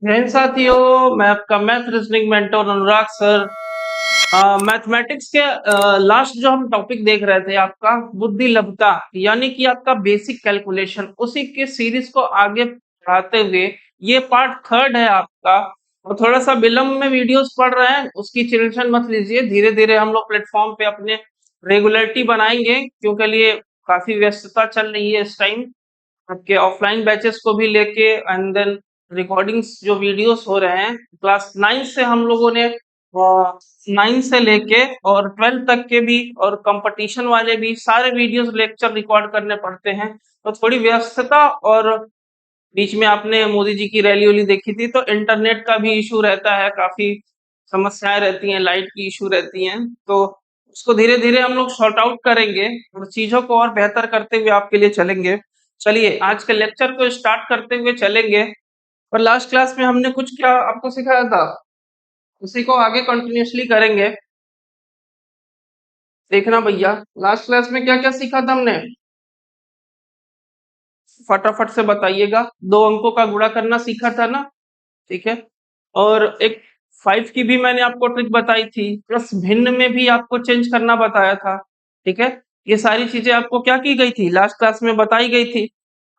जैन साथियों, मैं आपका मैथ रीजनिंग मेंटर अनुराग सर। मैथमेटिक्स के लास्ट जो हम टॉपिक देख रहे थे आपका बुद्धि लब्धता, यानी कि आपका बेसिक कैलकुलेशन, उसी के सीरीज को आगे बढ़ाते हुए ये पार्ट थर्ड है आपका। और थोड़ा सा विलंब में वीडियोस पढ़ रहे हैं, उसकी टेंशन मत लीजिए। धीरे धीरे हम लोग प्लेटफॉर्म पे अपने रेगुलरिटी बनाएंगे, क्योंकि लिए काफी व्यस्तता चल रही है इस टाइम। आपके ऑफलाइन बैचेस को भी लेके एंड देन रिकॉर्डिंग्स जो वीडियोस हो रहे हैं क्लास 9 से हम लोगों ने 9 से लेके और 12 तक के भी और कंपटीशन वाले भी सारे वीडियोस लेक्चर रिकॉर्ड करने पड़ते हैं। तो थोड़ी व्यस्तता और बीच में आपने मोदी जी की रैली वैली देखी थी, तो इंटरनेट का भी इशू रहता है, काफी समस्याएं रहती हैं, लाइट की इशू रहती हैं। तो उसको धीरे धीरे हम लोग सॉर्ट आउट करेंगे और चीजों को और बेहतर करते हुए आपके लिए चलेंगे। चलिए आज के लेक्चर को स्टार्ट करते हुए चलेंगे। और लास्ट क्लास में हमने कुछ क्या आपको सिखाया था, उसी को आगे कंटिन्यूअसली करेंगे। देखना भैया, लास्ट क्लास में क्या क्या सीखा था हमने, फटाफट से बताइएगा। 2 अंकों का गुणा करना सीखा था ना, ठीक है। और एक 5 की भी मैंने आपको ट्रिक बताई थी, प्लस भिन्न में भी आपको चेंज करना बताया था, ठीक है। ये सारी चीजें आपको क्या की गई थी, लास्ट क्लास में बताई गई थी।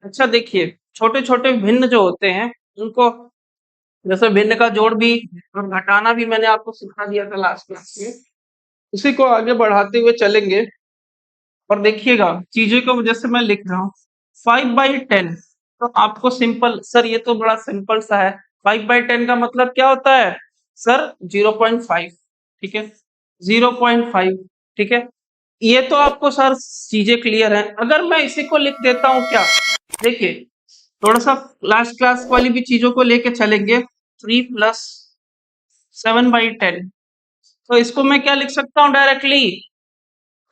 अच्छा देखिए, छोटे छोटे भिन्न जो होते हैं उनको, जैसे भिन्न का जोड़ भी और घटाना भी मैंने आपको सिखा दिया था लास्ट क्लास में। उसी को आगे बढ़ाते हुए चलेंगे। और देखिएगा चीजें को जैसे मैं लिख रहा हूँ 5/10, तो आपको सिंपल सर, ये तो बड़ा सिंपल सा है। 5/10 का मतलब क्या होता है सर, 0.5, ठीक है, 0.5, ठीक है। ये तो आपको सर चीजें क्लियर है। अगर मैं इसी को लिख देता हूँ क्या, देखिए थोड़ा सा लास्ट क्लास वाली भी चीजों को लेके चलेंगे। 3+7/10, तो इसको मैं क्या लिख सकता हूँ डायरेक्टली,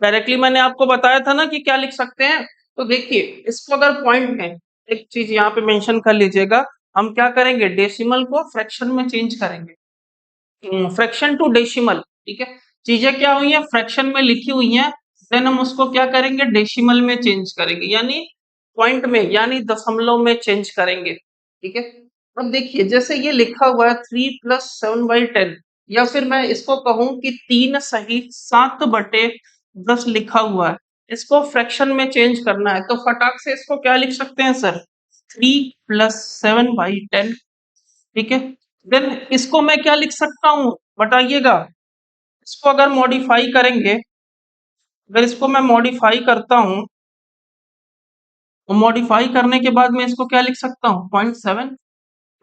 डायरेक्टली मैंने आपको बताया था ना कि क्या लिख सकते हैं। तो देखिए इसको अगर पॉइंट में, एक चीज यहाँ पे मेंशन कर लीजिएगा, हम क्या करेंगे, डेसिमल को फ्रैक्शन में चेंज करेंगे, फ्रैक्शन टू डेसिमल, ठीक है। चीजें क्या हुई है, फ्रैक्शन में लिखी हुई हैं, देन हम उसको क्या करेंगे, डेसिमल में चेंज करेंगे, यानी पॉइंट में, यानी दशमलव में चेंज करेंगे, ठीक है। अब देखिए जैसे ये लिखा हुआ है 3+7/10, या फिर मैं इसको कहूं कि 3 सही 7/10 लिखा हुआ है, इसको फ्रैक्शन में चेंज करना है, तो फटाक से इसको क्या लिख सकते हैं सर, 3+7/10, ठीक है। देन इसको मैं क्या लिख सकता हूँ बताइएगा, इसको अगर मॉडिफाई करेंगे, अगर इसको मैं मॉडिफाई करता हूँ, तो मॉडिफाई करने के बाद मैं इसको क्या लिख सकता हूँ, 0.7,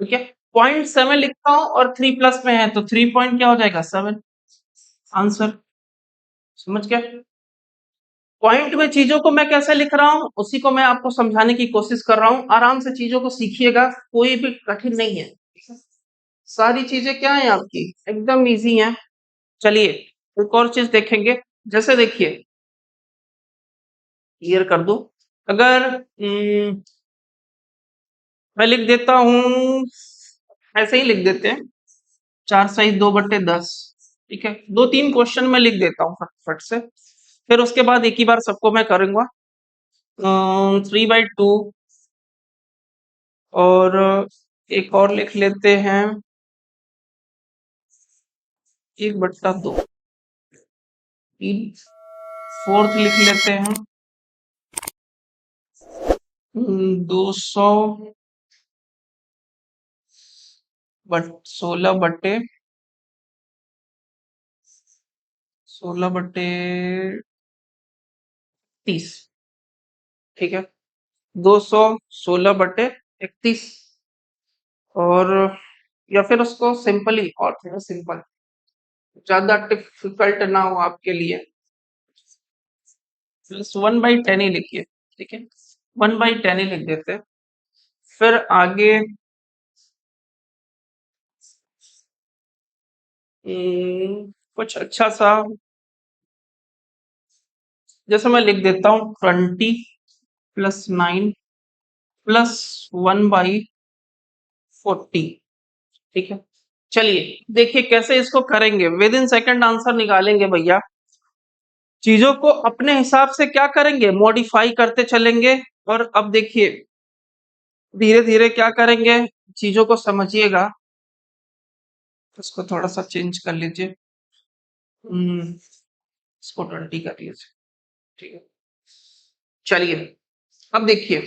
ठीक है। 0.7 लिखता हूँ और 3 प्लस में है तो 3 पॉइंट क्या हो जाएगा, 7, आंसर। समझ गया, पॉइंट में चीजों को मैं कैसे लिख रहा हूँ उसी को मैं आपको समझाने की कोशिश कर रहा हूँ। आराम से चीजों को सीखिएगा, कोई भी कठिन नहीं है, सारी चीजें क्या है आपकी एकदम इजी हैं। चलिए एक और चीज देखेंगे, जैसे देखिए क्लियर कर दो, अगर मैं लिख देता हूँ, ऐसे ही लिख देते हैं, 4 सही 2/10, ठीक है। 2-3 क्वेश्चन में लिख देता हूँ फटफट से, फिर उसके बाद एक ही बार सबको मैं करूंगा। 3/2, और एक और लिख लेते हैं 1/2, 4th लिख लेते हैं 200 बट 16/30, ठीक है, 216/31। और या फिर उसको सिंपली, और थोड़ा सिंपल, ज्यादा डिफिकल्ट ना हो आपके लिए, +1/10 ही लिखिए, ठीक है, 1/10 ही लिख देते हैं। फिर आगे कुछ अच्छा सा, जैसे मैं लिख देता हूँ 20+9+1/40, ठीक है। चलिए देखिए कैसे इसको करेंगे, विद इन सेकंड आंसर निकालेंगे भैया। चीजों को अपने हिसाब से क्या करेंगे, मॉडिफाई करते चलेंगे। और अब देखिए धीरे धीरे क्या करेंगे, चीजों को समझिएगा। इसको थोड़ा सा चेंज कर लीजिए। इसको 20 कर लीजिए। ठीक है, चलिए अब देखिए,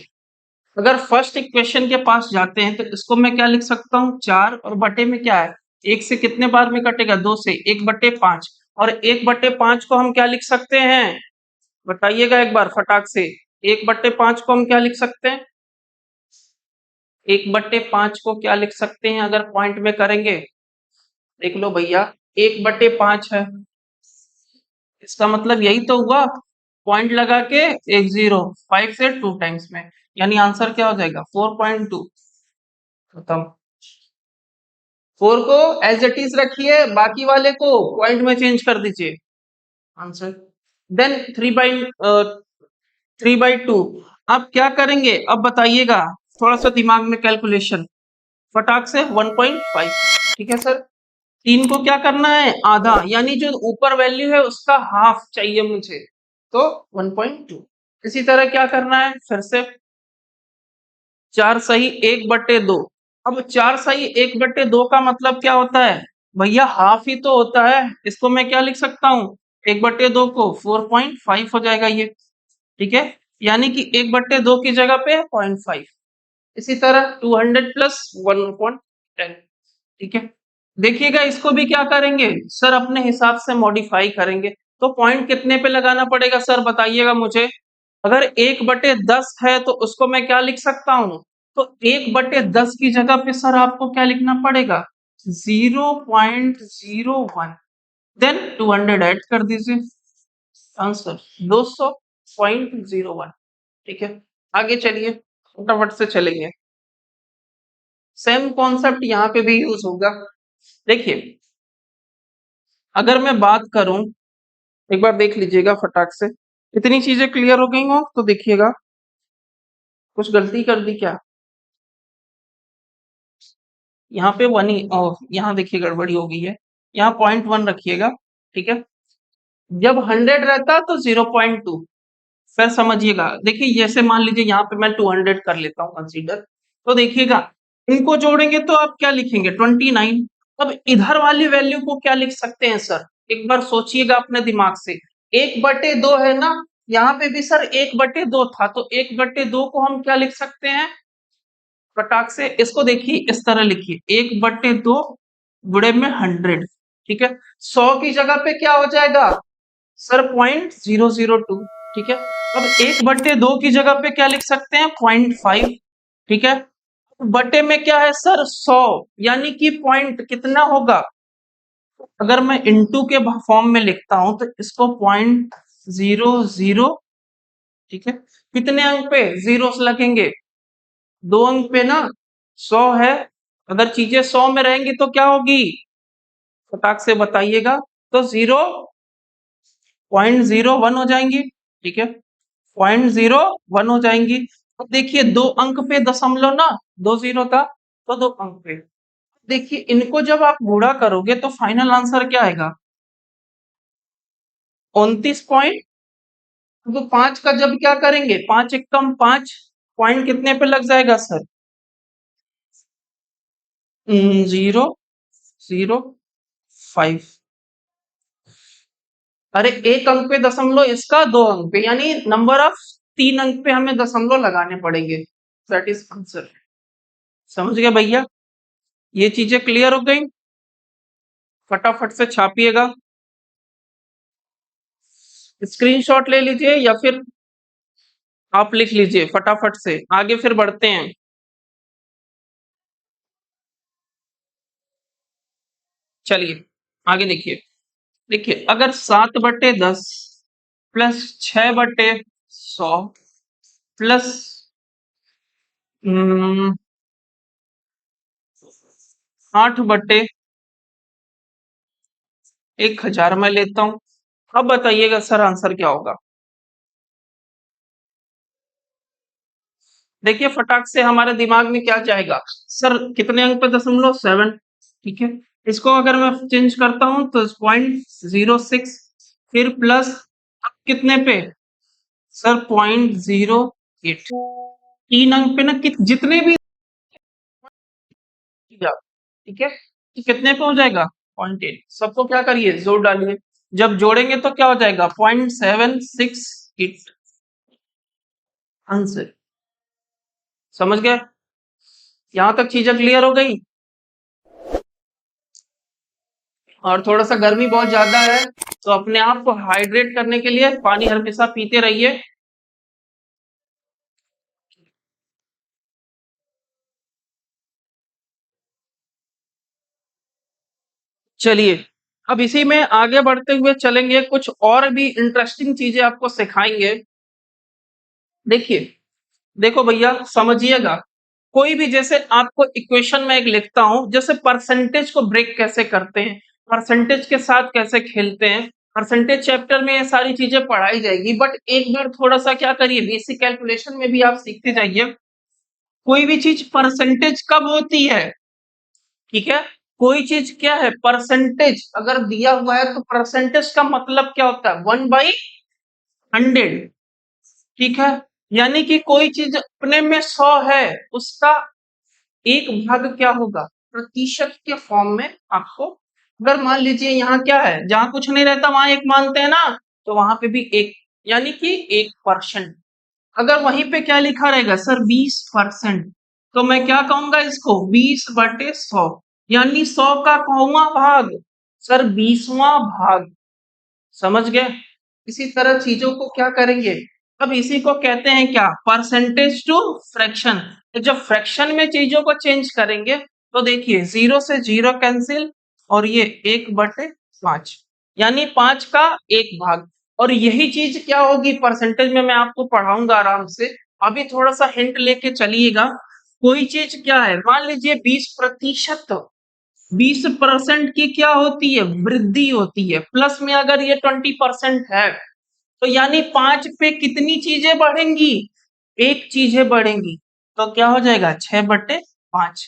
अगर फर्स्ट इक्वेशन के पास जाते हैं तो इसको मैं क्या लिख सकता हूँ, 4 और बटे में क्या है, एक से कितने बार में कटेगा, 2 से, 1/5। और 1/5 को हम क्या लिख सकते हैं, बताइएगा एक बार फटाक से। 1/5 को हम क्या लिख सकते हैं, 1/5 को क्या लिख सकते हैं अगर पॉइंट में करेंगे, देख लो भैया, 1/5 है, इसका मतलब यही तो हुआ, पॉइंट लगा के एक जीरो, 5 से 2 टाइम्स में, यानी आंसर क्या हो जाएगा, 4.2। खत्म। 4 को एज इट इज रखिए, बाकी वाले को पॉइंट में चेंज कर दीजिए, आंसर। देन 3/2। अब क्या करेंगे, अब बताइएगा, थोड़ा सा दिमाग में कैलकुलेशन, फटाक से 1.5। ठीक है सर, 3 को क्या करना है, आधा, यानी जो ऊपर वैल्यू है उसका हाफ चाहिए मुझे, तो 1.2। इसी तरह क्या करना है, फिर से 4 सही 1/2। अब 4 सही 1/2 का मतलब क्या होता है, भैया हाफ ही तो होता है, इसको मैं क्या लिख सकता हूँ, 1/2 को 4.5 हो जाएगा ये। ठीक है, यानी कि 1/2 की जगह पे 0.5। इसी तरह 200 प्लस 1/10। ठीक है, देखिएगा इसको भी क्या करेंगे सर, अपने हिसाब से मॉडिफाई करेंगे, तो पॉइंट कितने पे लगाना पड़ेगा सर, बताइएगा मुझे। अगर 1/10 है तो उसको मैं क्या लिख सकता हूँ, तो 1/10 की जगह पे सर आपको क्या लिखना पड़ेगा, 0.01। देन 200 ऐड कर दीजिए, आंसर 200.01। ठीक है, आगे चलिए, फटाफट से चलेंगे, सेम कॉन्सेप्ट यहाँ पे भी यूज होगा। देखिए, अगर मैं बात करूं, एक बार देख लीजिएगा फटाक से, इतनी चीजें क्लियर हो गई हो तो देखिएगा, कुछ गलती कर दी क्या, यहाँ पे वन ही, यहाँ देखिए गड़बड़ी हो गई है, यहाँ 0.1 रखिएगा। ठीक है, जब 100 रहता तो 0.2, फिर समझिएगा, देखिए जैसे मान लीजिए यहाँ पे मैं 200 कर लेता हूँ कंसीडर, तो देखिएगा इनको जोड़ेंगे तो आप क्या लिखेंगे, 29। अब इधर वाली वैल्यू को क्या लिख सकते हैं सर, एक बार सोचिएगा अपने दिमाग से, 1/2 है ना, यहाँ पे भी सर 1/2 था, तो 1/2 को हम क्या लिख सकते हैं, फटाक से इसको देखिए, इस तरह लिखिए, 1/2 गुणे में 100। ठीक है, 100 की जगह पे क्या हो जाएगा सर, 0.002। ठीक है, अब 1/2 की जगह पे क्या लिख सकते हैं, 0.5। ठीक है, बटे में क्या है सर, 100, यानी कि पॉइंट कितना होगा, अगर मैं इंटू के फॉर्म में लिखता हूं तो इसको 0.00। ठीक है, कितने अंक पे जीरो लगेंगे, 2 अंक पे ना, 100 है, अगर चीजें 100 में रहेंगी तो क्या होगी, फटाक से बताइएगा, तो 0.01 हो जाएंगी। ठीक है, 0.01 हो जाएंगी। अब देखिए 2 अंक पे दशमलव ना, 2 जीरो था, तो 2 अंक पे, देखिए इनको जब आप गुणा करोगे तो फाइनल आंसर क्या आएगा, 29 पॉइंट। तो 5 का जब क्या करेंगे, 5 एकम 5, पॉइंट कितने पे लग जाएगा सर, 0.05। अरे 1 अंक पे दशमलव, इसका 2 अंक पे, यानी नंबर ऑफ 3 अंक पे हमें दशमलव लगाने पड़ेंगे, दैट इज आंसर। समझ गया भैया, ये चीजें क्लियर हो गई, फटाफट से छापिएगा, स्क्रीनशॉट ले लीजिए या फिर आप लिख लीजिए फटाफट से, आगे फिर बढ़ते हैं। चलिए आगे देखिए, देखिए अगर 7/10 प्लस 6/100 प्लस 8/1000 मैं लेता हूं, अब बताइएगा सर आंसर क्या होगा। देखिए फटाक से हमारे दिमाग में क्या जाएगा, सर कितने अंक पे दशमलव, 7। ठीक है, इसको अगर मैं चेंज करता हूं तो 0.06, फिर प्लस, अब कितने पे सर, 0.08। 3 अंक पे ना, जितने भी, ठीक है, तो कितने पे हो जाएगा? 0.8। सबको क्या करिए, जोड़ डालिए। जब जोड़ेंगे तो क्या हो जाएगा? 0.768 आंसर। समझ गए? यहां तक चीजें क्लियर हो गई। और थोड़ा सा गर्मी बहुत ज्यादा है, तो अपने आप को हाइड्रेट करने के लिए पानी हमेशा पीते रहिए। चलिए, अब इसी में आगे बढ़ते हुए चलेंगे, कुछ और भी इंटरेस्टिंग चीजें आपको सिखाएंगे। देखिए, देखो भैया समझिएगा, कोई भी जैसे आपको इक्वेशन में एक लिखता हूं, जैसे परसेंटेज को ब्रेक कैसे करते हैं, परसेंटेज के साथ कैसे खेलते हैं, परसेंटेज चैप्टर में ये सारी चीजें पढ़ाई जाएगी। बट एक बार थोड़ा सा क्या करिए, बेसिक कैलकुलेशन में भी आप सीखते जाइए। कोई भी चीज परसेंटेज कब होती है? ठीक है, कोई चीज क्या है, परसेंटेज अगर दिया हुआ है तो परसेंटेज का मतलब क्या होता है? 1/100। ठीक है, यानी कि कोई चीज अपने में 100 है, उसका एक भाग क्या होगा? प्रतिशत के फॉर्म में आपको, अगर मान लीजिए यहाँ क्या है, जहां कुछ नहीं रहता वहां एक मानते हैं ना, तो वहां पे भी एक, यानी कि 1%। अगर वहीं पे क्या लिखा रहेगा सर, 20%, तो मैं क्या कहूंगा इसको, 20/100, यानी 100 का कौवा भाग? सर 20वां भाग। समझ गए? इसी तरह चीजों को क्या करेंगे, अब इसी को कहते हैं क्या, परसेंटेज टू फ्रैक्शन। जब फ्रैक्शन में चीजों को चेंज करेंगे, तो देखिए 0 से 0 कैंसिल, और ये 1/5, यानी 5 का एक भाग। और यही चीज क्या होगी परसेंटेज में, मैं आपको पढ़ाऊंगा आराम से। अभी थोड़ा सा हिंट लेके चलिएगा। कोई चीज क्या है, मान लीजिए 20%, 20% की क्या होती है, वृद्धि होती है। प्लस में अगर ये 20% है, तो यानी 5 पे कितनी चीजें बढ़ेंगी? एक चीजें बढ़ेंगी। तो क्या हो जाएगा, 6/5।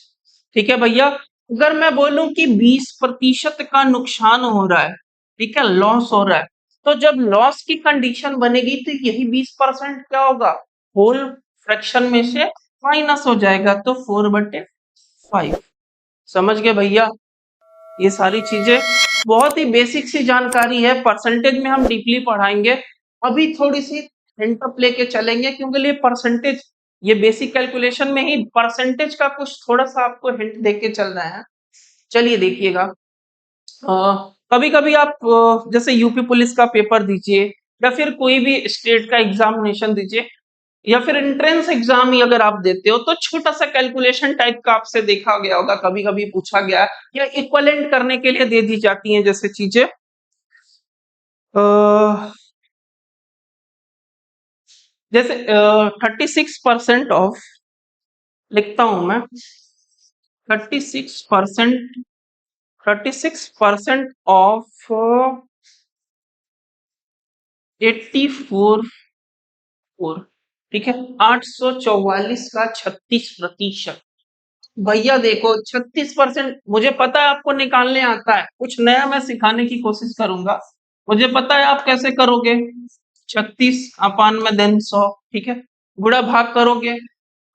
ठीक है भैया, अगर मैं बोलूं कि 20% का नुकसान हो रहा है, ठीक है, लॉस हो रहा है, तो जब लॉस की कंडीशन बनेगी तो यही 20% क्या होगा, होल फ्रैक्शन में से माइनस हो जाएगा, तो 4/5। समझ गए भैया? ये सारी चीजें बहुत ही बेसिक सी जानकारी है, परसेंटेज में हम डीपली पढ़ाएंगे। अभी थोड़ी सी हिंट अप लेके चलेंगे, क्योंकि ये परसेंटेज, ये बेसिक कैलकुलेशन में ही परसेंटेज का कुछ थोड़ा सा आपको हिंट देके चल रहे हैं। चलिए देखिएगा, कभी कभी आप जैसे यूपी पुलिस का पेपर दीजिए, या फिर कोई भी स्टेट का एग्जामिनेशन दीजिए, या फिर एंट्रेंस एग्जाम ही अगर आप देते हो, तो छोटा सा कैलकुलेशन टाइप का आपसे देखा गया होगा, कभी कभी पूछा गया है, या इक्वलेंट करने के लिए दे दी जाती हैं जैसे चीजें। जैसे 36% ऑफ, लिखता हूं मैं, 36%, 36% ऑफ 84, ठीक है, 844 का 36%। भैया देखो 36%, मुझे पता है आपको निकालने आता है, कुछ नया मैं सिखाने की कोशिश करूंगा। मुझे पता है आप कैसे करोगे, 36 में देन 100, ठीक है, गुणा भाग करोगे,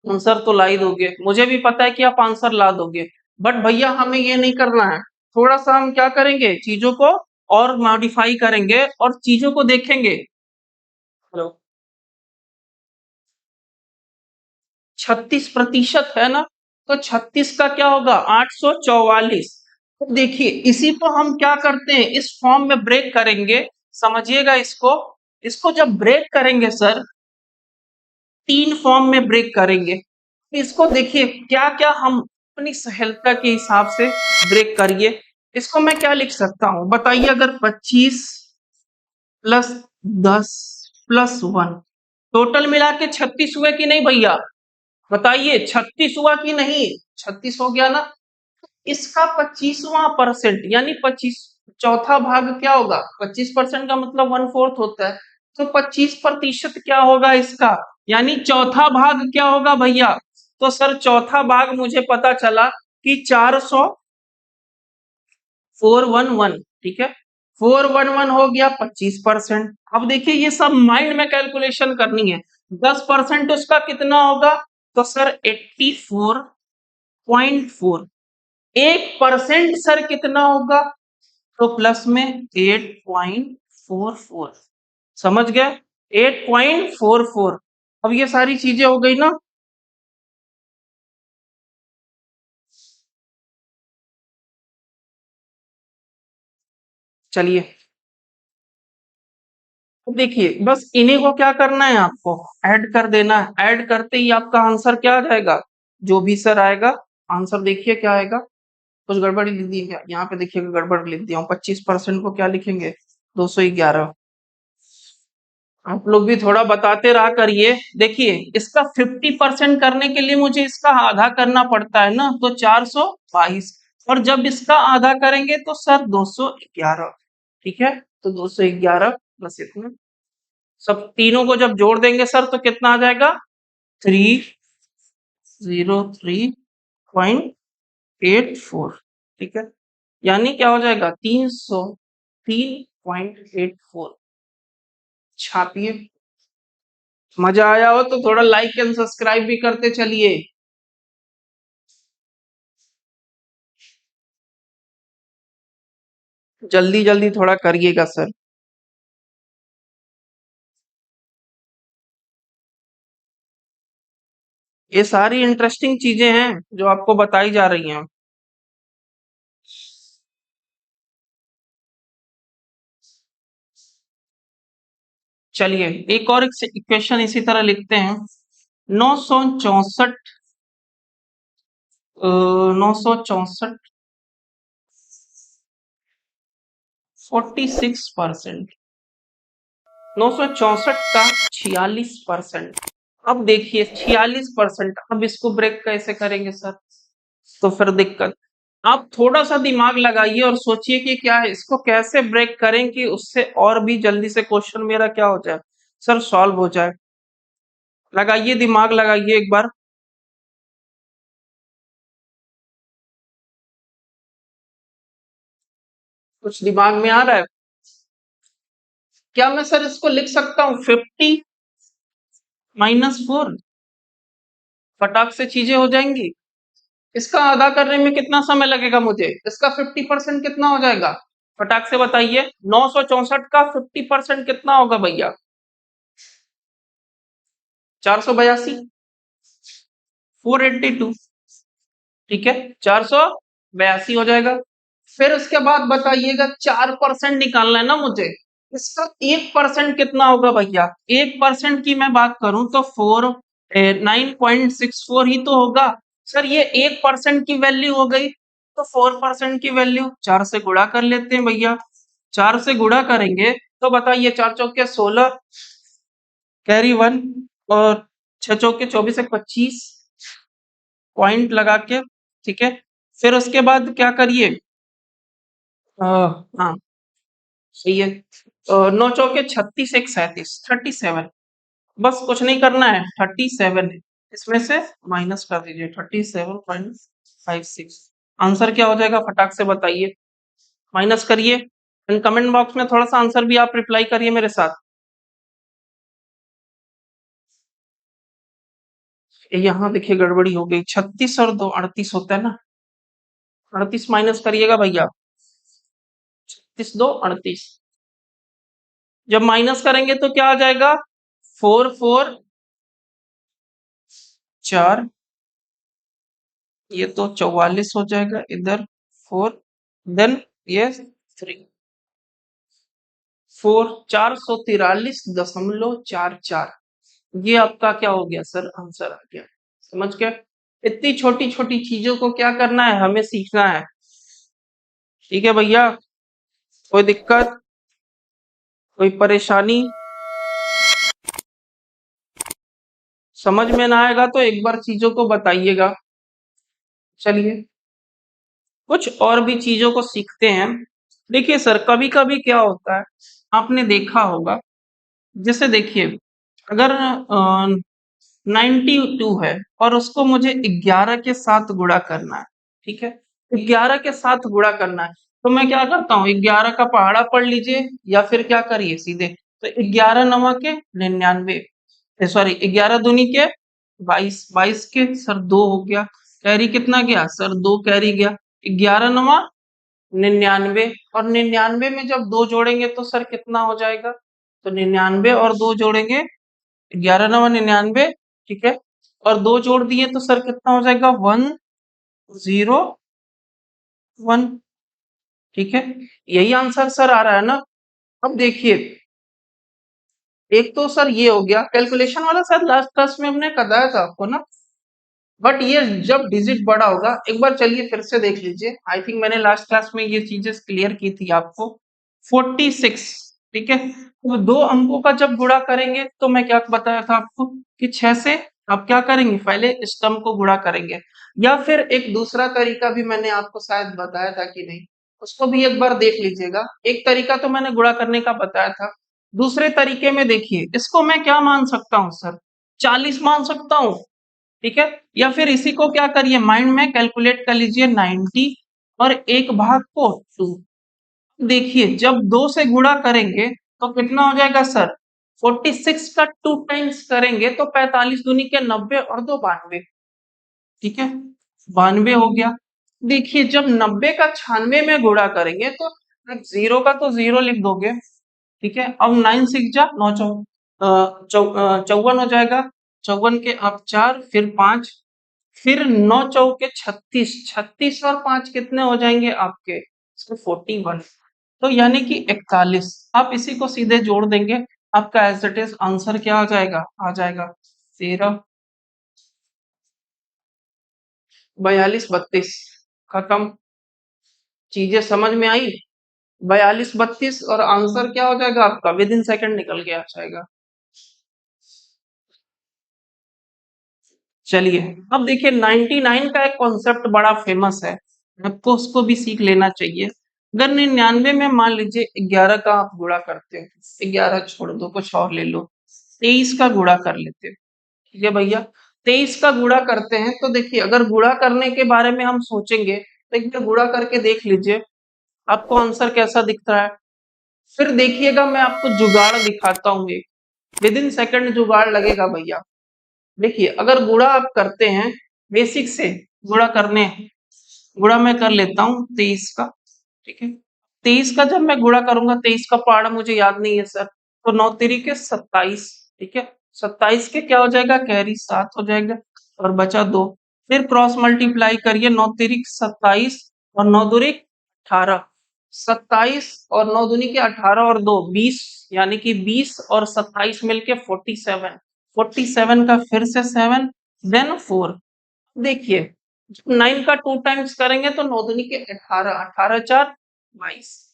आंसर तो ला ही दोगे। मुझे भी पता है कि आप आंसर ला दोगे, बट भैया हमें ये नहीं करना है। थोड़ा सा हम क्या करेंगे, चीजों को और मॉडिफाई करेंगे और चीजों को देखेंगे। हेलो, 36% है ना, तो 36 का क्या होगा, 844। तो देखिए इसी को हम क्या करते हैं, इस फॉर्म में ब्रेक करेंगे। समझिएगा इसको, इसको जब ब्रेक करेंगे सर, 3 फॉर्म में ब्रेक करेंगे। इसको देखिए क्या क्या हम अपनी सहायता के हिसाब से ब्रेक करिए। इसको मैं क्या लिख सकता हूं बताइए, अगर 25 + 10 + 1, टोटल मिला के 36 हुए कि नहीं भैया? बताइए 36 हुआ कि नहीं? 36 हो गया ना। इसका 25वां% यानी 25, चौथा भाग क्या होगा, 25% का मतलब 1/4 होता है, तो 25% क्या होगा इसका, यानी चौथा भाग क्या होगा भैया? तो सर चौथा भाग मुझे पता चला कि 400, 411, ठीक है, 411 हो गया 25%। अब देखिए ये सब माइंड में कैलकुलेशन करनी है। 10% उसका कितना होगा, तो सर 84.4, 1% सर कितना होगा? तो प्लस में 8.44, समझ गए? 8.44। अब ये सारी चीजें हो गई ना। चलिए, तो देखिए बस इन्हीं को क्या करना है, आपको ऐड कर देना है। ऐड करते ही आपका आंसर क्या आ जाएगा? जो भी सर आएगा आंसर, देखिए क्या आएगा। कुछ गड़बड़ी लिख दी क्या? यहाँ पे देखिएगा गड़बड़ लिख दिया हूँ। 25% को क्या लिखेंगे? 211। आप लोग भी थोड़ा बताते रहा करिए। देखिए इसका 50% करने के लिए मुझे इसका आधा करना पड़ता है ना, तो 422। और जब इसका आधा करेंगे तो सर 211। ठीक है, तो 211 प्लस इतना, सब तीनों को जब जोड़ देंगे सर तो कितना आ जाएगा? 303.84। ठीक है, यानी क्या हो जाएगा? 303.84। छापिए। मजा आया हो तो थोड़ा लाइक एंड सब्सक्राइब भी करते चलिए। जल्दी जल्दी थोड़ा करिएगा सर। ये सारी इंटरेस्टिंग चीजें हैं जो आपको बताई जा रही हैं। चलिए एक और इक्वेशन इसी तरह लिखते हैं। 964, 964, 46%। 964 का 46%। अब देखिए 46%, अब इसको ब्रेक कैसे करेंगे सर? तो फिर दिक्कत। आप थोड़ा सा दिमाग लगाइए और सोचिए कि क्या है, इसको कैसे ब्रेक करें कि उससे और भी जल्दी से क्वेश्चन मेरा क्या हो जाए सर, सॉल्व हो जाए। लगाइए दिमाग, लगाइए एक बार। कुछ दिमाग में आ रहा है? क्या मैं सर इसको लिख सकता हूँ 50 - 4? फटाक से चीजें हो जाएंगी। इसका आधा करने में कितना समय लगेगा मुझे? इसका 50% कितना हो जाएगा? फटाक से बताइए। 964 का 50% कितना होगा भैया? 482, 482। ठीक है, 482 हो जाएगा। फिर उसके बाद बताइएगा 4% निकालना है ना मुझे। इसका 1% कितना होगा भैया? 1% की मैं बात करूं तो 9.64 ही तो होगा। सर ये 1% की वैल्यू हो गई, तो 4% की वैल्यू 4 से गुणा कर लेते हैं भैया। 4 से गुणा करेंगे तो बताइए, 4 चौके 16, कैरी 1, और 6 चौके 24, 25 पॉइंट लगा के। ठीक है, फिर उसके बाद क्या करिए? हाँ सही है। 9 चौके 36, 1 37, 37। बस कुछ नहीं करना है, 37 है, इसमें से माइनस कर दीजिए 37.56। आंसर क्या हो जाएगा फटाक से बताइए। माइनस करिए एंड कमेंट बॉक्स में थोड़ा सा आंसर भी आप रिप्लाई करिए मेरे साथ। यहाँ देखिए गड़बड़ी हो गई, 36 और 2 38 होता है ना। 38 माइनस करिएगा भैया। 36 2 38। जब माइनस करेंगे तो क्या आ जाएगा? 4 4, ये तो 44 हो जाएगा, इधर 4, देन ये 3, 443.44। ये आपका क्या हो गया सर? आंसर आ गया। समझ गए? इतनी छोटी छोटी चीजों को क्या करना है, हमें सीखना है। ठीक है भैया, कोई दिक्कत, कोई परेशानी? समझ में ना आएगा तो एक बार चीजों को बताइएगा। चलिए कुछ और भी चीजों को सीखते हैं। देखिए सर कभी कभी क्या होता है, आपने देखा होगा, जैसे देखिए अगर 92 है और उसको मुझे 11 के साथ गुणा करना है। ठीक है, 11 के साथ गुणा करना है, तो मैं क्या करता हूँ, 11 का पहाड़ा पढ़ लीजिए या फिर क्या करिए सीधे, तो 11 नवा के 99, सॉरी 11 दूनी के 22, 22 के सर 2 हो गया, कैरी कितना गया सर? 2 कैरी गया। 11 नवा 99, और 99 में जब दो जोड़ेंगे तो सर कितना हो जाएगा? तो 99 और दो जोड़ेंगे, 11 नवा 99, ठीक है, और दो जोड़ दिए तो सर कितना हो जाएगा? 101, ठीक है। यही आंसर सर आ रहा है ना? अब देखिए, एक तो सर ये हो गया कैलकुलेशन वाला, सर लास्ट क्लास में हमने बताया था आपको ना, बट ये जब डिजिट बड़ा होगा, एक बार चलिए फिर से देख लीजिए। आई थिंक मैंने लास्ट क्लास में ये चीजें क्लियर की थी आपको। 46, ठीक है, तो दो अंकों का जब गुणा करेंगे तो मैं क्या बताया था आपको कि 6 से आप क्या करेंगे? पहले स्तंभ को गुणा करेंगे, या फिर एक दूसरा तरीका भी मैंने आपको शायद बताया था कि नहीं, उसको भी एक बार देख लीजिएगा। एक तरीका तो मैंने गुणा करने का बताया था, दूसरे तरीके में देखिए, इसको मैं क्या मान सकता हूँ सर? 40 मान सकता हूँ, ठीक है, या फिर इसी को क्या करिए, माइंड में कैलकुलेट कर लीजिए, 90 और एक भाग को 2। देखिए जब दो से गुणा करेंगे तो कितना हो जाएगा सर? 46 का 2 टाइम्स करेंगे तो 45 दूनी के 90 और दो 92, ठीक है, 92 हो गया। देखिए जब 90 का 96 में गुणा करेंगे तो जीरो का तो जीरो लिख दोगे, ठीक है। अब 9 सिक्स जा 9 54 हो जाएगा, 54 के आप 4 फिर 5, फिर 9 चौके 36, 36 और 5 कितने हो जाएंगे आपके? 41, तो यानी कि 41। आप इसी को सीधे जोड़ देंगे, आपका एज इट इज आंसर क्या आ जाएगा? आ जाएगा 13, 42, 32। खत्म। चीजें समझ में आई? 42, 32 और आंसर क्या हो जाएगा आपका? विद इन सेकेंड निकल के आ जाएगा। चलिए, अब देखिए 99 का एक कॉन्सेप्ट बड़ा फेमस है, आपको उसको भी सीख लेना चाहिए। अगर 99 में मान लीजिए 11 का आप गुणा करते हो, 11 छोड़ दो, कुछ और ले लो, 23 का गुणा कर लेते हो, ठीक है भैया। 23 का गुणा करते हैं तो देखिए, अगर गुणा करने के बारे में हम सोचेंगे तो एक बार गुणा करके देख लीजिए, आपको आंसर कैसा दिखता है। फिर देखिएगा, मैं आपको जुगाड़ दिखाता हूँ, एक विद इन सेकंड जुगाड़ लगेगा भैया। देखिए अगर गुणा आप करते हैं, बेसिक से गुणा करने, गुणा मैं कर लेता हूँ 23 का, ठीक है। 23 का जब मैं गुणा करूंगा, 23 का पहाड़ा मुझे याद नहीं है सर, तो 9 तिरी के 27, ठीक है, 27 के क्या हो जाएगा? कैरी 7 हो जाएगा, और बचा 2। फिर क्रॉस मल्टीप्लाई करिए, 9 तिरी 27 और 9 दूरी 18, 27 और 9 दूनी के 18 और 2 20, यानी कि 20 और 27 मिलके 47, 47 का फिर से 7 देन 4। देखिए जब 9 का 2 टाइम्स करेंगे तो 9 दूनी के 18, 18 4 22।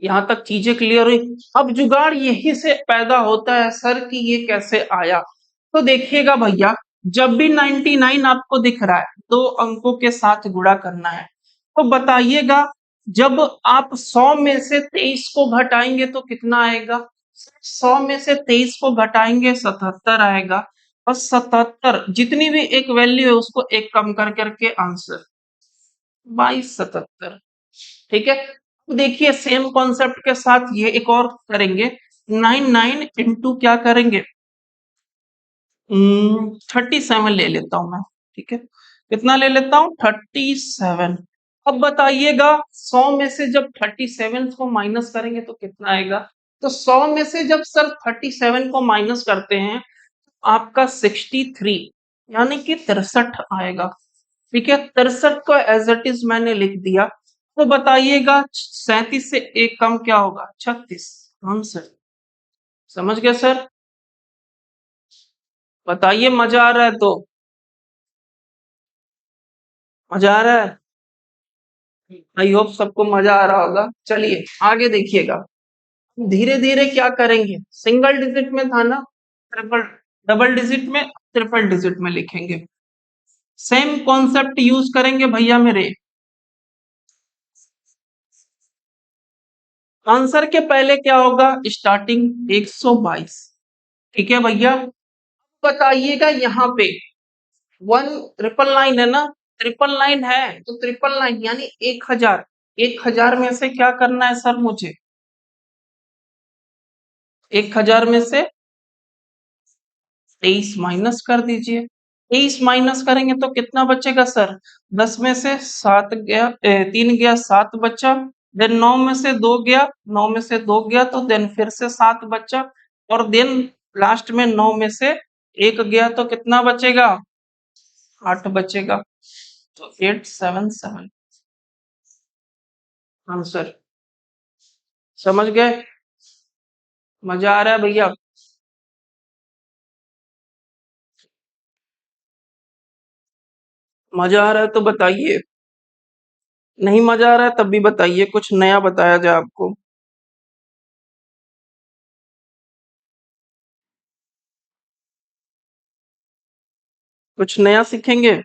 यहाँ तक चीजें क्लियर हुई। अब जुगाड़ यही से पैदा होता है सर कि ये कैसे आया। तो देखिएगा भैया, जब भी 99 आपको दिख रहा है, दो अंकों के साथ गुणा करना है, तो बताइएगा जब आप 100 में से 23 को घटाएंगे तो कितना आएगा? 100 में से 23 को घटाएंगे 77 आएगा, और 77 जितनी भी एक वैल्यू है उसको एक कम कर करके आंसर 2277, ठीक है। तो देखिए सेम कॉन्सेप्ट के साथ ये एक और करेंगे, 99 इंटू क्या करेंगे? 37 ले लेता हूं मैं, ठीक है, कितना ले लेता हूं? 37। अब बताइएगा 100 में से जब 37 को माइनस करेंगे तो कितना आएगा? तो 100 में से जब सर 37 को माइनस करते हैं, आपका 63 यानी कि 63 आएगा, ठीक है। 63 को एज इट इज मैंने लिख दिया। तो बताइएगा 37 से एक कम क्या होगा? 36 आंसर। समझ गए सर? बताइए, मजा आ रहा है तो? मजा आ रहा है? आई होप सबको मजा आ रहा होगा। चलिए आगे देखिएगा, धीरे धीरे क्या करेंगे, सिंगल डिजिट में था ना, ट्रिपल, डबल डिजिट में, ट्रिपल डिजिट में लिखेंगे। सेम कॉन्सेप्ट यूज करेंगे भैया मेरे। आंसर के पहले क्या होगा? स्टार्टिंग 122, ठीक है भैया। बताइएगा यहाँ पे 1 999 है ना, 999 है तो 999 यानी 1000, 1000 में से क्या करना है सर मुझे? 1000 में से 23 माइनस कर दीजिए, 23 माइनस करेंगे तो कितना बचेगा सर? 10 में से 7 गया, 3 गया 7 बचा। देन 9 में से 2 गया, 9 में से 2 गया तो देन फिर से 7 बचा। और देन लास्ट में 9 में से 1 गया तो कितना बचेगा? 8 बचेगा। तो 877 आंसर। समझ गए? मजा आ रहा है भैया? मजा आ रहा है तो बताइए। नहीं मजा आ रहा है तब भी बताइए, कुछ नया बताया जाए आपको। कुछ नया सीखेंगे।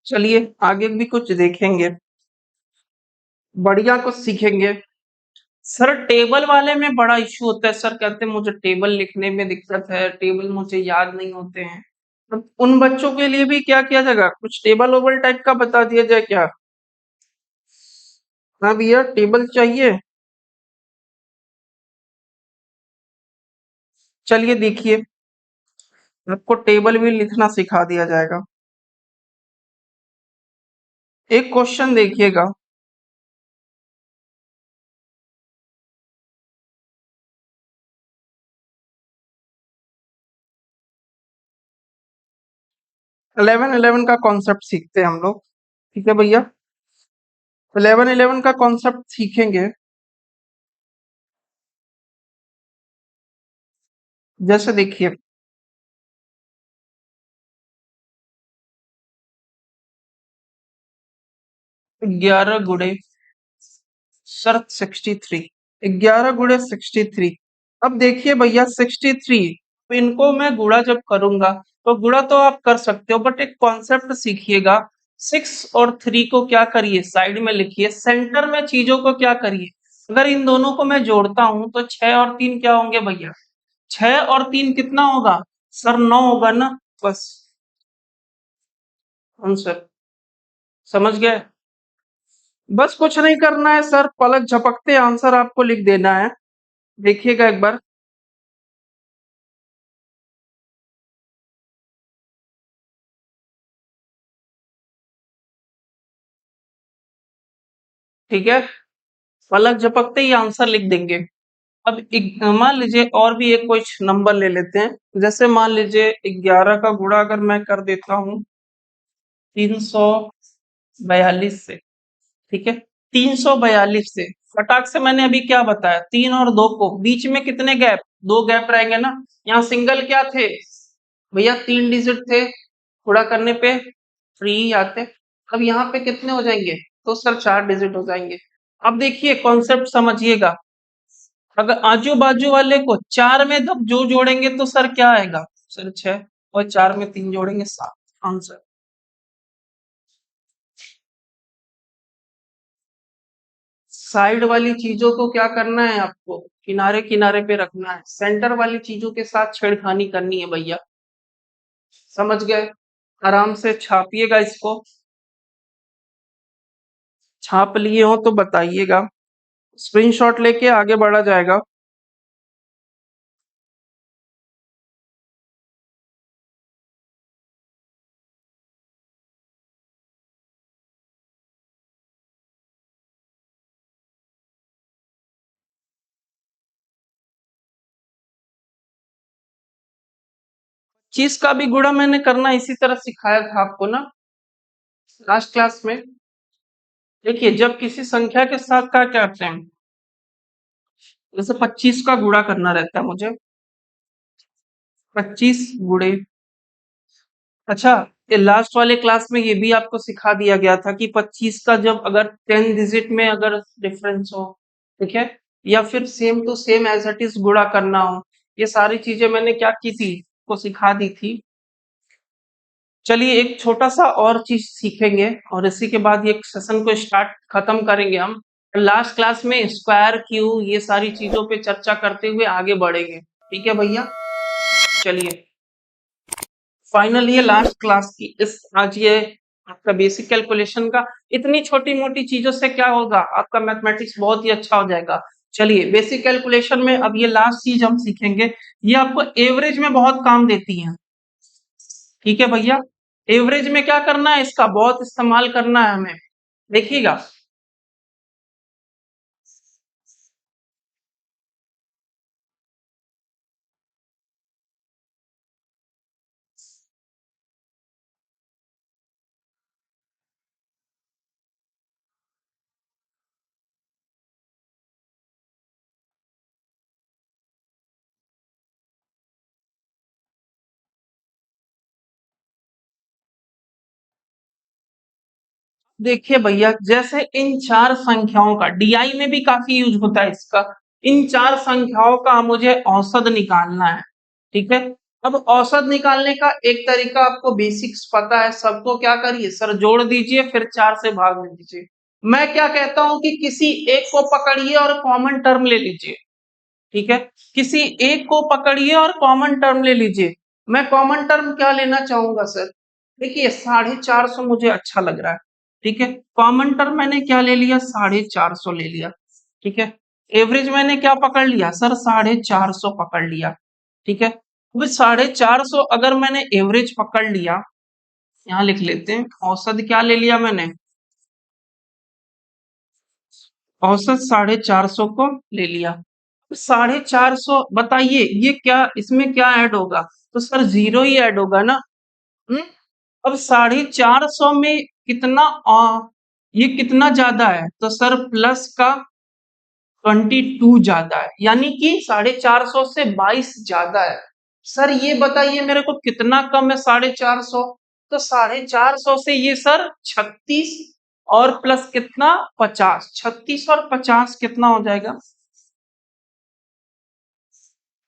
चलिए आगे भी कुछ देखेंगे, बढ़िया कुछ सीखेंगे। सर टेबल वाले में बड़ा इश्यू होता है, सर कहते हैं मुझे टेबल लिखने में दिक्कत है, टेबल मुझे याद नहीं होते हैं। तो उन बच्चों के लिए भी क्या किया जाएगा? कुछ टेबल ओबल टाइप का बता दिया जाए क्या? हाँ भैया टेबल चाहिए। चलिए देखिए, आपको टेबल भी लिखना सिखा दिया जाएगा। एक क्वेश्चन देखिएगा। 11-11 का कॉन्सेप्ट सीखते हैं हम लोग। ठीक है भैया, 11-11 का कॉन्सेप्ट सीखेंगे। जैसे देखिए, 11 गुणे सर 63। 11 गुणे 63। अब देखिए भैया 63, तो इनको मैं गुणा जब करूंगा तो गुणा तो आप कर सकते हो, बट एक कॉन्सेप्ट सीखिएगा। 6 और 3 को क्या करिए, साइड में लिखिए, सेंटर में चीजों को क्या करिए। अगर इन दोनों को मैं जोड़ता हूं तो 6 और 3 क्या होंगे भैया? 6 और 3 कितना होगा? सर 9 होगा ना। बस आंसर। समझ गए? बस कुछ नहीं करना है सर, पलक झपकते आंसर आपको लिख देना है। देखिएगा एक बार। ठीक है, पलक झपकते ही आंसर लिख देंगे। अब मान लीजिए और भी एक कुछ नंबर ले लेते हैं। जैसे मान लीजिए 11 का गुणा अगर मैं कर देता हूँ 342 से। ठीक है, 342 से फटाक से मैंने अभी क्या बताया, 3 और 2 को बीच में कितने गैप? 2 गैप रहेंगे ना। यहाँ सिंगल क्या थे भैया? 3 डिजिट थे, गुणा करने पे 3 ही आते। अब यहाँ पे कितने हो जाएंगे? तो सर 4 डिजिट हो जाएंगे। अब देखिए कॉन्सेप्ट समझिएगा। अगर आजू बाजू वाले को 4 में जब जो जोड़ेंगे तो सर क्या आएगा? सर 6, और 4 में 3 जोड़ेंगे 7। आंसर। साइड वाली चीजों को क्या करना है आपको? किनारे किनारे पे रखना है, सेंटर वाली चीजों के साथ छेड़खानी करनी है भैया। समझ गए? आराम से छापिएगा इसको। छाप लिए हो तो बताइएगा, स्क्रीनशॉट लेके आगे बढ़ा जाएगा। चीज का भी गुणा मैंने करना इसी तरह सिखाया था आपको ना, लास्ट क्लास में। देखिए जब किसी संख्या के साथ क्या करते हैं, जैसे 25 का गुणा करना रहता है मुझे, 25 गुणे। अच्छा, ये लास्ट वाले क्लास में ये भी आपको सिखा दिया गया था कि 25 का जब अगर 10 डिजिट में अगर डिफरेंस हो, ठीक है, या फिर same to same as it is गुणा करना हो, ये सारी चीजें मैंने क्या की थी, को सिखा दी थी। चलिए एक छोटा सा और चीज सीखेंगे और इसी के बाद ये सेशन को स्टार्ट खत्म करेंगे हम। लास्ट क्लास में स्क्वायर क्यू ये सारी चीजों पे चर्चा करते हुए आगे बढ़ेंगे, ठीक है भैया। चलिए फाइनल ये लास्ट क्लास की इस आज ये आपका बेसिक कैलकुलेशन का इतनी छोटी मोटी चीजों से क्या होगा, आपका मैथमेटिक्स बहुत ही अच्छा हो जाएगा। चलिए बेसिक कैलकुलेशन में अब ये लास्ट चीज हम सीखेंगे, ये आपको एवरेज में बहुत काम देती है, ठीक है भैया। एवरेज में क्या करना है, इसका बहुत इस्तेमाल करना है हमें, देखिएगा। देखिए भैया जैसे इन चार संख्याओं का डीआई में भी काफी यूज होता है इसका, इन चार संख्याओं का मुझे औसत निकालना है, ठीक है। अब औसत निकालने का एक तरीका आपको बेसिक्स पता है, सबको क्या करिए सर जोड़ दीजिए फिर चार से भाग दीजिए। मैं क्या कहता हूं कि किसी एक को पकड़िए और कॉमन टर्म ले लीजिए, ठीक है। किसी एक को पकड़िए और कॉमन टर्म ले लीजिए। मैं कॉमन टर्म क्या लेना चाहूंगा सर, देखिए 450 मुझे अच्छा लग रहा है, ठीक है। कॉमन टर्म मैंने क्या ले लिया, 450 ले लिया, ठीक है। एवरेज मैंने क्या पकड़ लिया सर, 450 पकड़ लिया, ठीक है। अब 450 अगर मैंने एवरेज पकड़ लिया, यहाँ लिख लेते हैं औसत क्या ले लिया मैंने, औसत 450 को ले लिया। 450 बताइए ये क्या, इसमें क्या ऐड होगा, तो सर जीरो ही ऐड होगा ना। हम्म। अब 450 में कितना ये कितना ज्यादा है, तो सर प्लस का 22 ज्यादा है, यानी कि 450 से 22 ज्यादा है। सर ये बताइए मेरे को कितना कम है 450, तो 450 से ये सर 36 और प्लस कितना 50, 36 और 50 कितना हो जाएगा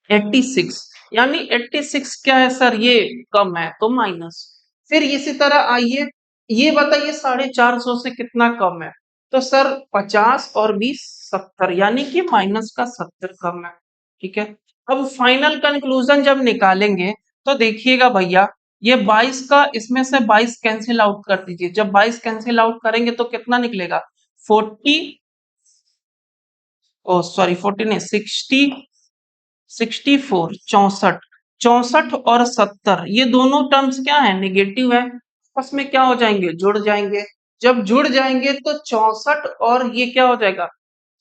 86, यानी 86 क्या है सर, ये कम है तो माइनस। फिर इसी तरह आइए ये बताइए 450 से कितना कम है, तो सर 50 और 20 70, यानी कि माइनस का 70 कम है, ठीक है। अब फाइनल कंक्लूजन जब निकालेंगे तो देखिएगा भैया, ये 22 का इसमें से 22 कैंसिल आउट कर दीजिए, जब 22 कैंसिल आउट करेंगे तो कितना निकलेगा 40, ओ सॉरी 40 नहीं 60, 64 64, 64 और 70 ये दोनों टर्म्स क्या है नेगेटिव है, आपस में क्या हो जाएंगे जुड़ जाएंगे। जब जुड़ जाएंगे तो 64 और ये क्या हो जाएगा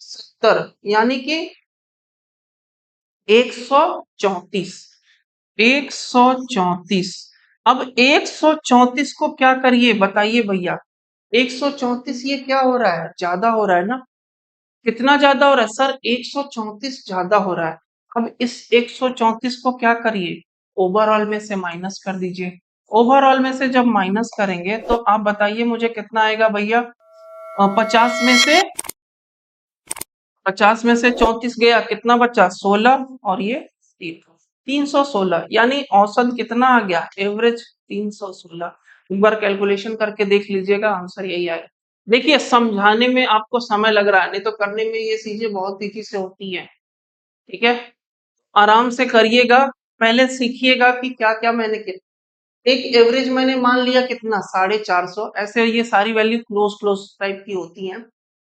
70, यानी कि 134, 134। अब 134 को क्या करिए बताइए भैया, 134 ये क्या हो रहा है, ज्यादा हो रहा है ना। कितना ज्यादा हो रहा है सर, 134 ज्यादा हो रहा है। अब इस 134 को क्या करिए, ओवरऑल में से माइनस कर दीजिए। ओवरऑल में से जब माइनस करेंगे तो आप बताइए मुझे कितना आएगा भैया, 50 में से 34 गया कितना बचा 16 और ये 316, यानी औसत कितना आ गया एवरेज 316। एक बार कैलकुलेशन करके देख लीजिएगा आंसर यही आएगा। देखिए समझाने में आपको समय लग रहा है, नहीं तो करने में ये चीजें बहुत तेजी से होती है, ठीक है। आराम से करिएगा, पहले सीखिएगा कि क्या क्या मैंने किया। एक एवरेज मैंने मान लिया कितना 450, ऐसे ये सारी वैल्यू क्लोज क्लोज टाइप की होती हैं।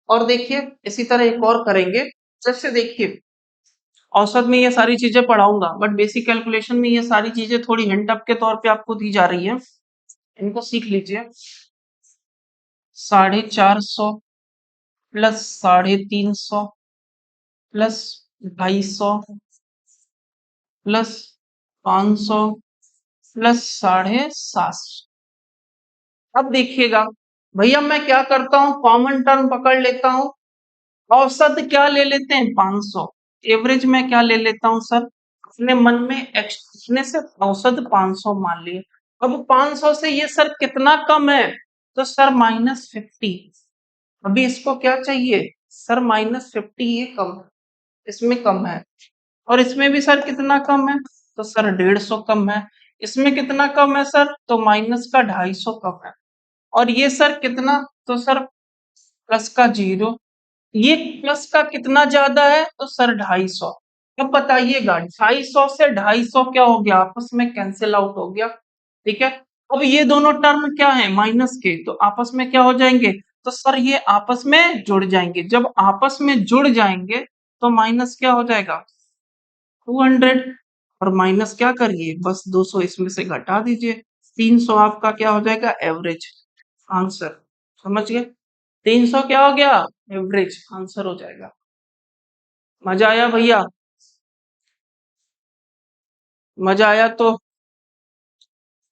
और देखिए इसी तरह एक और करेंगे, जैसे देखिए औसत में ये सारी चीजें पढ़ाऊंगा बट बेसिक कैलकुलेशन में ये सारी चीजें थोड़ी हिंट अप के तौर पे आपको दी जा रही है, इनको सीख लीजिए। 450 प्लस 350 प्लस 250 प्लस 500 प्लस 750। अब देखिएगा भैया मैं क्या करता हूँ, कॉमन टर्म पकड़ लेता हूँ, औसत क्या ले लेते हैं 500, एवरेज में क्या ले लेता हूँ सर, अपने मन में अपने से औसत 500 मान लिए। अब 500 से ये सर कितना कम है, तो सर -50। अभी इसको क्या चाहिए सर -50, ये कम है, इसमें कम है। और इसमें भी सर कितना कम है, तो सर 150 कम है। इसमें कितना कम है सर? तो माइनस का 250 कम है। और ये सर कितना? तो सर प्लस का 0। ये प्लस का कितना ज्यादा है? तो सर 250। अब बताइएगा 250 से 250 क्या हो गया? आपस में कैंसिल आउट हो गया। ठीक है। अब ये दोनों टर्म क्या है? माइनस के, तो आपस में क्या हो जाएंगे? तो सर ये आपस में जुड़ जाएंगे। जब आपस में जुड़ जाएंगे तो माइनस क्या हो जाएगा? 200। और माइनस क्या करिए? बस 200 इसमें से घटा दीजिए। 300 आपका क्या हो जाएगा? Average answer. समझ गए? 300 क्या हो गया? एवरेज आंसर हो जाएगा। मजा आया भैया? मजा आया तो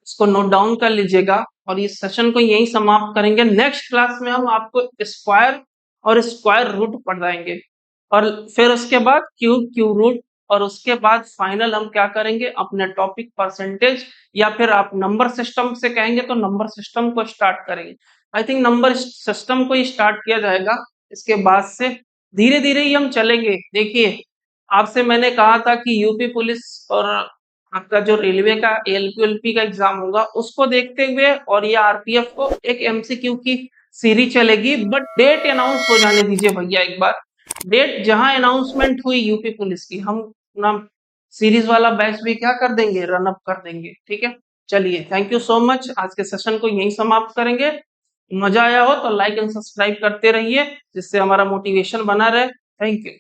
इसको नोट डाउन कर लीजिएगा और इस सेशन को यहीं समाप्त करेंगे। नेक्स्ट क्लास में हम आपको स्क्वायर और स्क्वायर रूट पढ़ाएंगे और फिर उसके बाद क्यूब, क्यूब रूट, और उसके बाद फाइनल हम क्या करेंगे? अपने टॉपिक परसेंटेज, या फिर आप नंबर सिस्टम से कहेंगे तो नंबर सिस्टम को स्टार्ट करेंगे। आई थिंक नंबर सिस्टम को ही स्टार्ट किया जाएगा। इसके बाद से धीरे धीरे ही हम चलेंगे। देखिए, आपसे मैंने कहा था कि यूपी पुलिस और आपका जो रेलवे का एलपी का एग्जाम होगा उसको देखते हुए और ये आरपीएफ को एक एमसीक्यू की सीरीज चलेगी। बट डेट अनाउंस हो जाने दीजिए भैया एक बार। डेट जहां अनाउंसमेंट हुई यूपी पुलिस की, हम अपना सीरीज वाला बैच भी क्या कर देंगे? रन अप कर देंगे। ठीक है। चलिए, थैंक यू सो मच। आज के सेशन को यहीं समाप्त करेंगे। मजा आया हो तो लाइक एंड सब्सक्राइब करते रहिए जिससे हमारा मोटिवेशन बना रहे। Thank you.